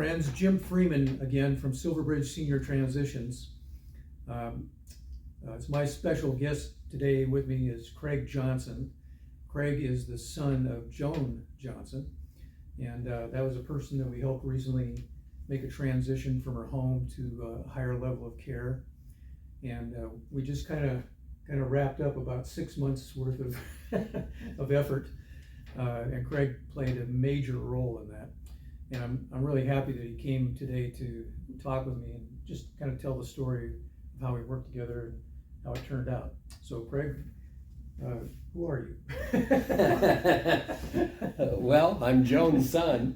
Friends, Jim Freeman again from Silverbridge Senior Transitions. It's my special guest today with me is Craig Johnson. Craig is the son of Joan Johnson, and that was a person that we helped recently make a transition from her home to a higher level of care. And we just kind of wrapped up about 6 months worth of of effort, and Craig played a major role in that. And I'm really happy that he came today to talk with me and just kind of tell the story of how we worked together and how it turned out. So Craig, who are you? Well, I'm Joan's son.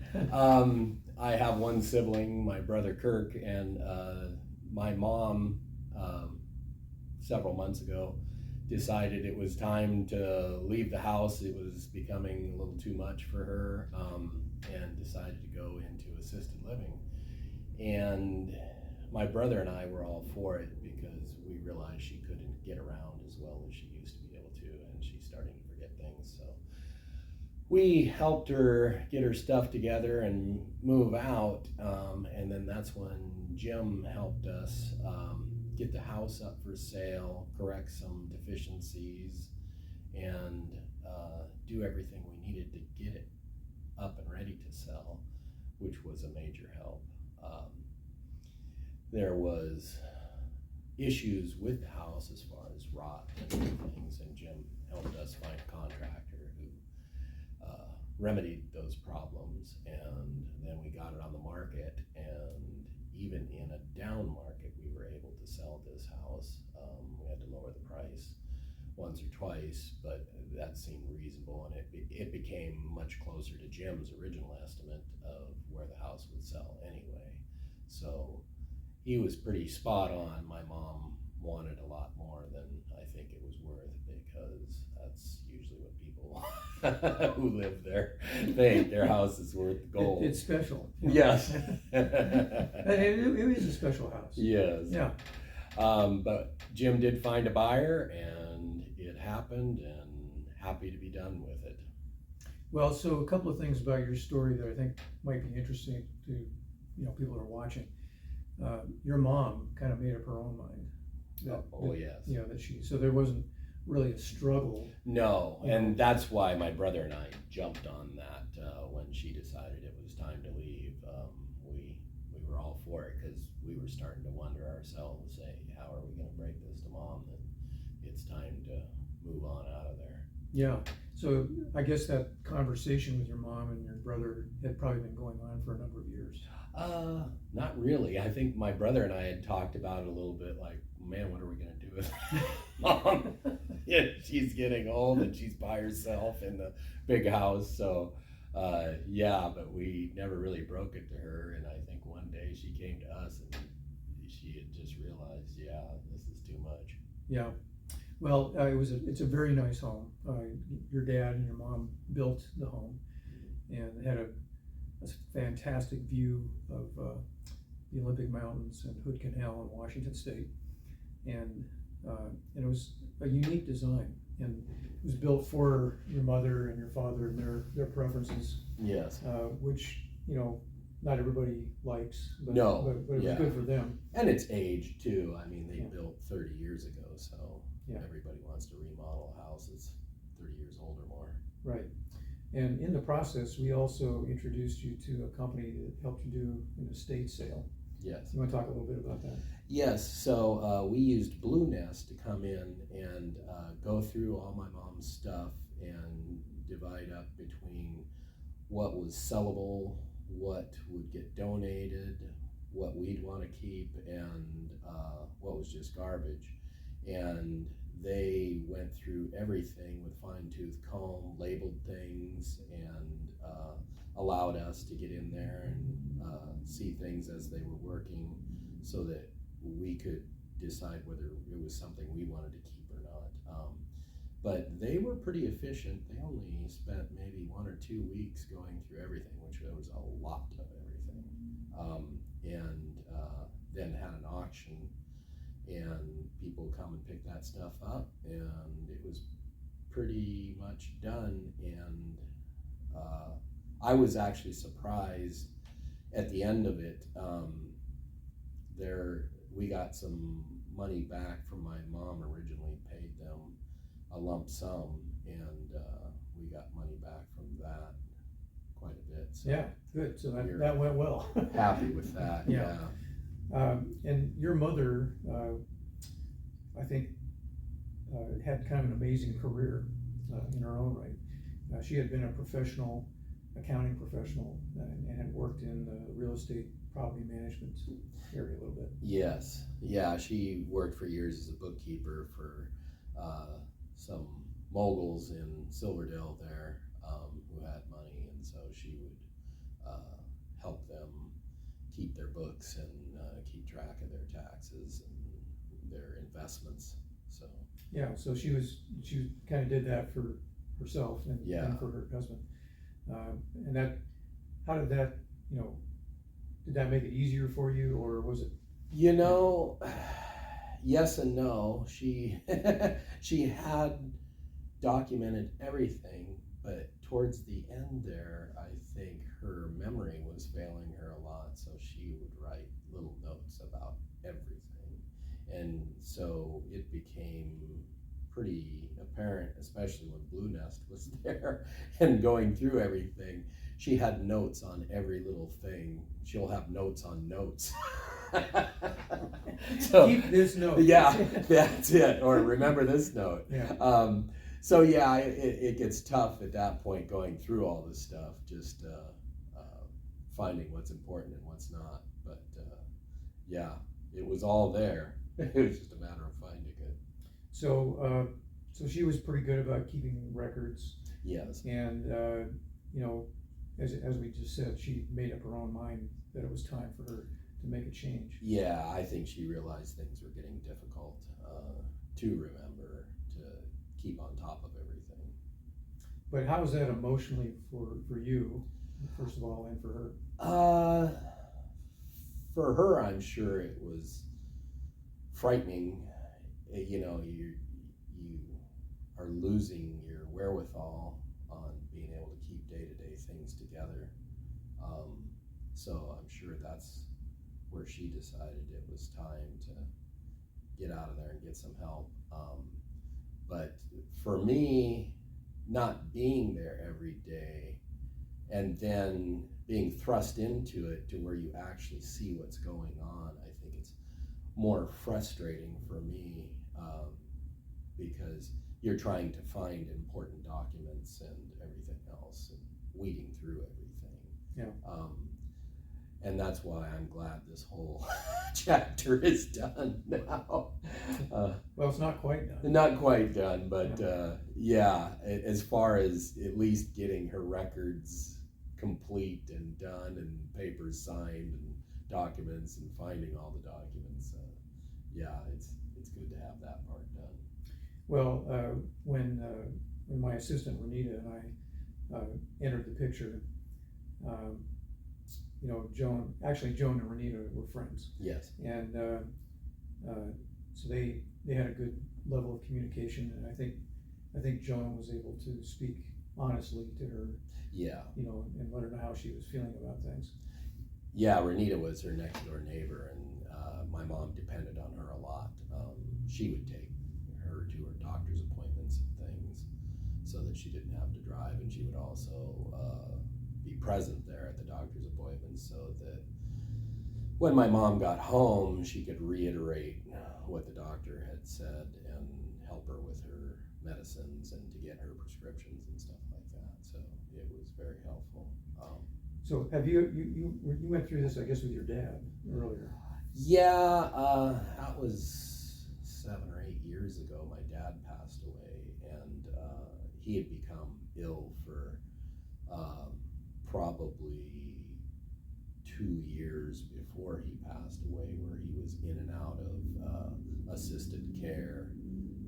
I have one sibling, my brother Kirk, and my mom several months ago decided it was time to leave the house. It was becoming a little too much for her, and decided to go into assisted living. And my brother and I were all for it because we realized she couldn't get around as well as she used to be able to, and she's starting to forget things. So we helped her get her stuff together and move out, and then that's when Jim helped us get the house up for sale, correct some deficiencies, and do everything we needed to get it up and ready to sell, which was a major help. There was issues with the house as far as rot and things, and Jim helped us find a contractor who remedied those problems, and then we got it on the market. And even in a down market, we were able to sell this house. We had to lower the price once or twice, but that seemed reasonable, and it became much closer to Jim's original estimate of where the house would sell anyway. So he was pretty spot on. My mom wanted a lot more than I think it was worth, because that's usually what people who live there think their house is worth gold. It's special. Yes. It is a special house. Yes. Yeah. But Jim did find a buyer, and it happened, and happy to be done with it. Well, so a couple of things about your story that I think might be interesting to people that are watching. Your mom kind of made up her own mind. Yes. So there wasn't really a struggle. No, and that's why my brother and I jumped on that when she decided it was time to leave. We were all for it, because we were starting to wonder ourselves, say, how are we going to break this to mom that it's time to move on out of there. Yeah. So I guess that conversation with your mom and your brother had probably been going on for a number of years. Not really. I think my brother and I had talked about it a little bit, like, man, what are we going to do with mom? Yeah, she's getting old and she's by herself in the big house. So, yeah, but we never really broke it to her. And I think one day she came to us and she had just realized, yeah, this is too much. Yeah. Well, it's a very nice home. Your dad and your mom built the home and had a fantastic view of the Olympic Mountains and Hood Canal in Washington State, and it was a unique design, and it was built for your mother and your father and their preferences. Yes. Which not everybody likes, but, no, but it was good for them. And it's aged too. I mean, they built 30 years ago, so everybody wants to remodel a house that's 30 years old or more. Right. And in the process, we also introduced you to a company that helped you do an estate sale. Yes. You want to talk a little bit about that? Yes. So we used Blue Nest to come in and go through all my mom's stuff and divide up between what was sellable, what would get donated, what we'd want to keep, and what was just garbage. And they went through everything with fine-tooth comb, labeled things, and allowed us to get in there and see things as they were working, so that we could decide whether it was something we wanted to keep or not. But they were pretty efficient. They only spent maybe 1 or 2 weeks going through everything, which there was a lot of everything, and then had an auction, and people come and pick that stuff up, and it was pretty much done. And I was actually surprised at the end of it, we got some money back from my mom. Originally paid them a lump sum, and we got money back from that quite a bit. So Yeah, good. So You're that went well. happy with that. Yeah. And your mother, I think, had kind of an amazing career in her own right. She had been a professional, accounting professional, and had worked in the real estate property management area a little bit. Yes, yeah, she worked for years as a bookkeeper for some moguls in Silverdale there who had money, and so she would help them keep their books and keep track of their taxes and their investments. So Yeah, so she kind of did that for herself and for her husband. And that, how did that, did that make it easier for you, or was it? Yes and no. She she had documented everything, but towards the end there, I think her memory was failing her a lot, so she would write little notes about everything. And so it became pretty apparent, especially when Blue Nest was there and going through everything. She had notes on every little thing. She'll have notes on notes. So, keep this note. Yeah, that's it. Or remember this note. Yeah. So yeah, it gets tough at that point going through all this stuff, just finding what's important and what's not. But yeah, it was all there. It was just a matter of finding it. So, so she was pretty good about keeping records. Yes. And as we just said, she made up her own mind that it was time for her to make a change. Yeah, I think she realized things were getting difficult to remember, to keep on top of everything. But how was that emotionally for you, first of all, and for her? For her, I'm sure it was frightening. You are losing your wherewithal on being able to keep day-to-day things together. So I'm sure that's where she decided it was time to get out of there and get some help. But for me, not being there every day and then being thrust into it to where you actually see what's going on, I think it's more frustrating for me because you're trying to find important documents and everything else and weeding through everything. Yeah. And that's why I'm glad this whole chapter is done now. Well, it's not quite done. Not quite done, but as far as at least getting her records complete and done and papers signed and documents and finding all the documents, it's good to have that part done. Well, when my assistant Renita and I entered the picture, Joan and Renita were friends. Yes. And so they had a good level of communication, and I think Joan was able to speak honestly to her. Yeah. And let her know how she was feeling about things. Yeah, Renita was her next door neighbor, and my mom depended on her a lot. She would take her to her doctor's appointments and things so that she didn't have to drive, and she would also be present there at the doctor's appointments so that when my mom got home, she could reiterate what the doctor had said and help her with her medicines and to get her prescriptions and stuff like that. So it was very helpful. So have you went through this, I guess, with your dad earlier? Yeah, that was 7 or 8 years ago. My dad passed away, and he had become ill for probably 2 years before he passed away, where he was in and out of assisted care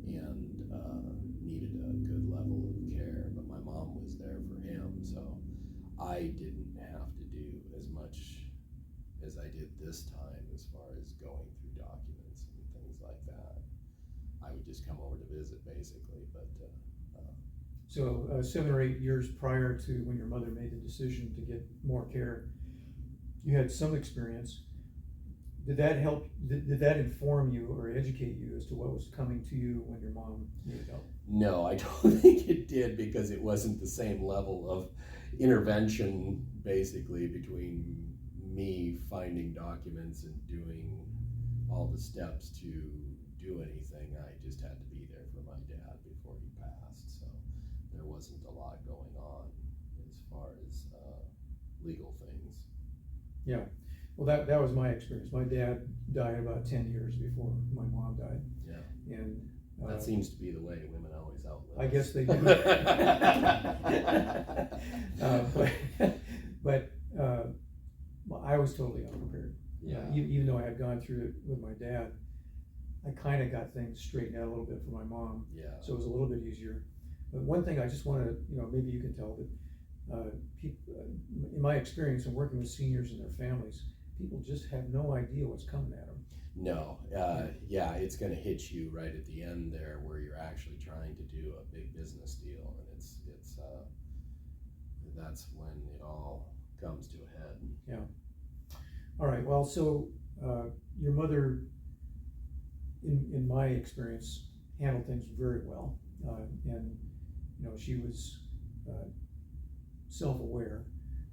and needed a good level of care. But my mom was there for him, so I didn't have to do as much as I did this time as far as going through documents and things like that. I would just come over to visit, basically. But So 7 or 8 years prior to when your mother made the decision to get more care, you had some experience. Did that help? Did that inform you or educate you as to what was coming to you when your mom needed help? No, I don't think it did, because it wasn't the same level of intervention, basically, between me finding documents and doing all the steps to do anything. I just had to be there for my dad before he passed, so there wasn't a lot going on as far as legal things. Yeah. Well, that was my experience. My dad died about 10 years before my mom died. Yeah. And That seems to be the way women always outlive. I guess they do. But I was totally unprepared. Yeah. Even though I had gone through it with my dad, I kind of got things straightened out a little bit for my mom. Yeah. So it was a little bit easier. But one thing I just want to, maybe you can tell that in my experience in working with seniors and their families, people just have no idea what's coming at them. No, yeah, it's going to hit you right at the end there, where you're actually trying to do a big business deal, and it's that's when it all comes to a head. Yeah. All right. Well, so your mother, in my experience, handled things very well, and she was self-aware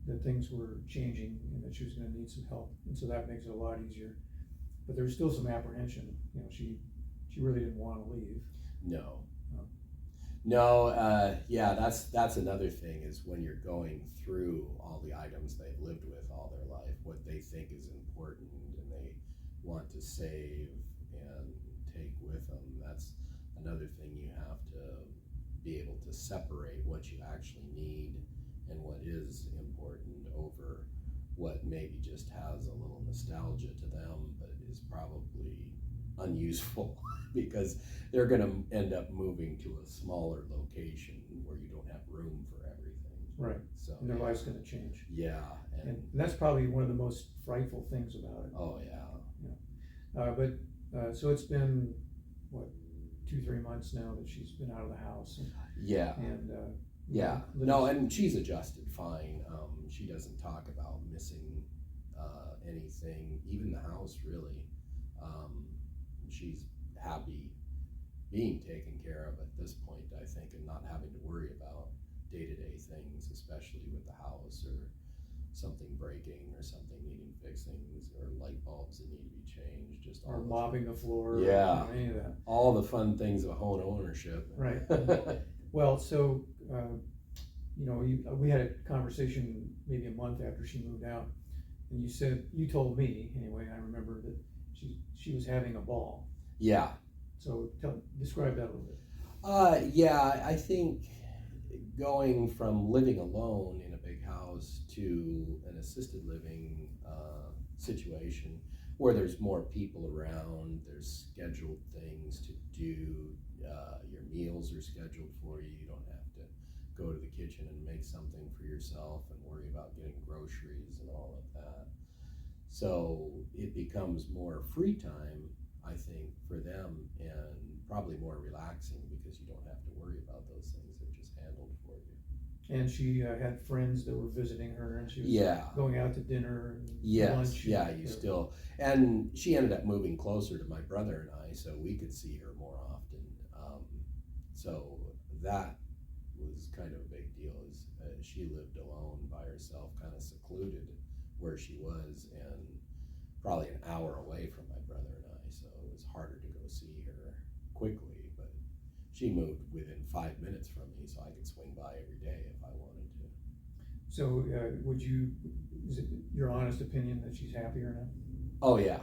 that things were changing and that she was going to need some help, and so that makes it a lot easier. But there was still some apprehension. She really didn't want to leave. No, yeah, that's another thing, is when you're going through all the items they've lived with all their life, what they think is important and they want to save and take with them. That's another thing you have to be able to separate what you actually need and what is important over what maybe just has a little nostalgia to them, but is probably unuseful because they're going to end up moving to a smaller location where you don't have room for everything. Right. So and their life's going to change. Yeah. And that's probably one of the most frightful things about it. Oh yeah. So it's been, what, 2-3 months now that she's been out of the house. Yeah. And yeah. No, and she's adjusted fine. She doesn't talk about missing anything, even the house, really. She's happy being taken care of at this point, I think, and not having to worry about day-to-day things, especially with the house or something breaking or something needing fixing or light bulbs that need to be changed. Just all or mopping the floor. Yeah. Or any of that. All the fun things of home ownership. Right. Well, so we had a conversation maybe a month after she moved out, and you told me anyway. I remember that she was having a ball. Yeah. So describe that a little bit. Yeah, I think going from living alone in a big house to an assisted living situation where there's more people around, there's scheduled things to do, your meals are scheduled for you, you don't have to go to the kitchen and make something for yourself and worry about getting groceries and all of that. So it becomes more free time, I think, for them, and probably more relaxing because you don't have to worry about those things. They're just handled for you. And she had friends that were visiting her, and she was going out to dinner and lunch. Yeah, and she ended up moving closer to my brother and I, so we could see her more often. So that was kind of a big deal. She lived alone by herself, kind of secluded where she was, and probably an hour away from my brother and I, so it was harder to go see her quickly, but she moved within 5 minutes from me, so I could swing by every day if I wanted to. So is it your honest opinion that she's happier now? Oh yeah.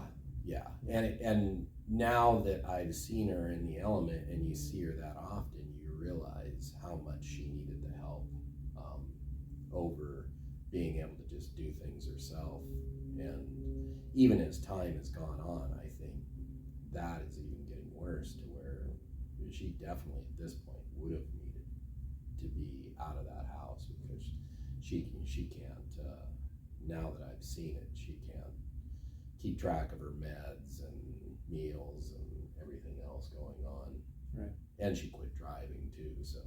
And now that I've seen her in the element and you see her that often, you realize how much she needed the help over being able to just do things herself. And even as time has gone on, I think that is even getting worse, to where she definitely at this point would have needed to be out of that house, because she can't, now that I've seen it, she can't keep track of her meds and meals and everything else going on. Right. And she quit driving too, so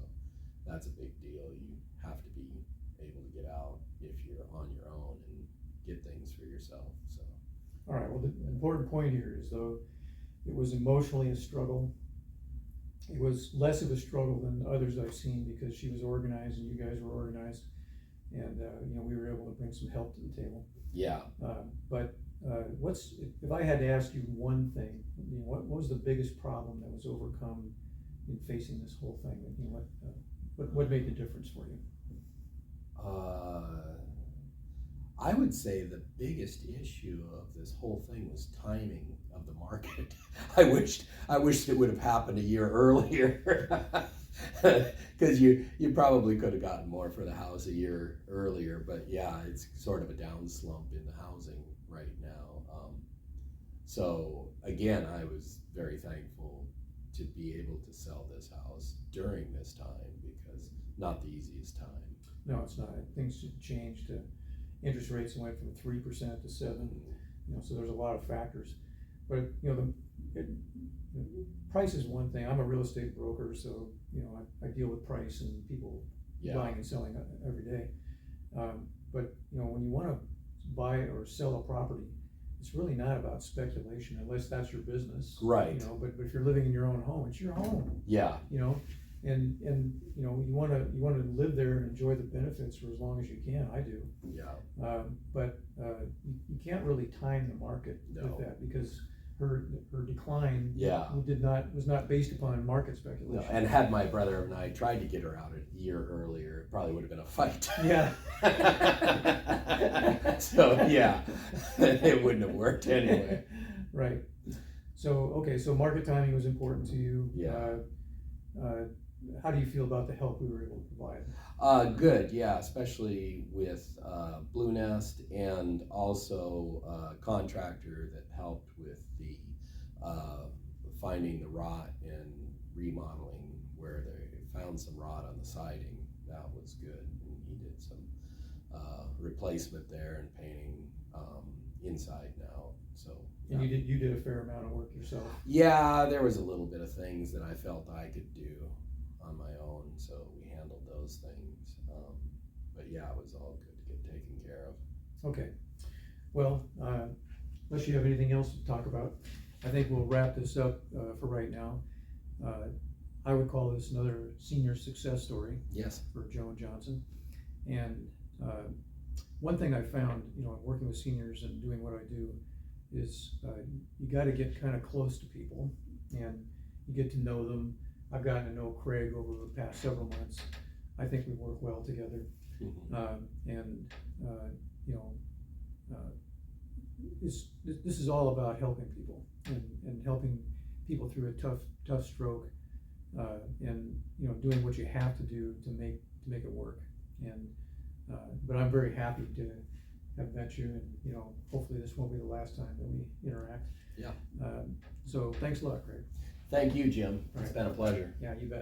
that's a big deal. You have to be able to get out if you're on your own and get things for yourself. So All right, well, the important point here is, though, it was emotionally a struggle. It was less of a struggle than others I've seen because she was organized and you guys were organized. And, we were able to bring some help to the table. yeah. But if I had to ask you one thing, what was the biggest problem that was overcome in facing this whole thing? What made the difference for you? I would say the biggest issue of this whole thing was timing of the market. I wished it would have happened a year earlier. Because you probably could have gotten more for the house a year earlier, but yeah, it's sort of a down slump in the housing right now. So again, I was very thankful to be able to sell this house during this time, because not the easiest time. No, it's not. Things should change. Interest rates went from 3% to 7%. So there's a lot of factors. But price is one thing. I'm a real estate broker, so I deal with price and people buying and selling every day. But when you want to buy or sell a property, it's really not about speculation unless that's your business, right? But if you're living in your own home, it's your home. Yeah. And you want to live there and enjoy the benefits for as long as you can. I do. Yeah. But you can't really time the market with that, because her decline was not based upon market speculation. No, and had my brother and I tried to get her out a year earlier, it probably would have been a fight. Yeah. So yeah, it wouldn't have worked anyway. Right. So market timing was important to you. Yeah. How do you feel about the help we were able to provide? Good, yeah, especially with Blue Nest, and also a contractor that helped with the finding the rot and remodeling where they found some rot on the siding. That was good. And he did some replacement there and painting inside now. So. And you did a fair amount of work yourself. Yeah, there was a little bit of things that I felt I could do on my own, so we handled those things. But yeah, it was all good to get taken care of. Okay. Well, unless you have anything else to talk about, I think we'll wrap this up for right now. I would call this another senior success story. Yes. For Joan Johnson. And one thing I found, working with seniors and doing what I do, is you got to get kind of close to people and you get to know them. I've gotten to know Craig over the past several months. I think we work well together. Mm-hmm. This is all about helping people and helping people through a tough stroke, and doing what you have to do to make it work. And but I'm very happy to have met you, and hopefully this won't be the last time that we interact. Yeah. So thanks a lot, Craig. Thank you, Jim. It's been a pleasure. Yeah, you bet.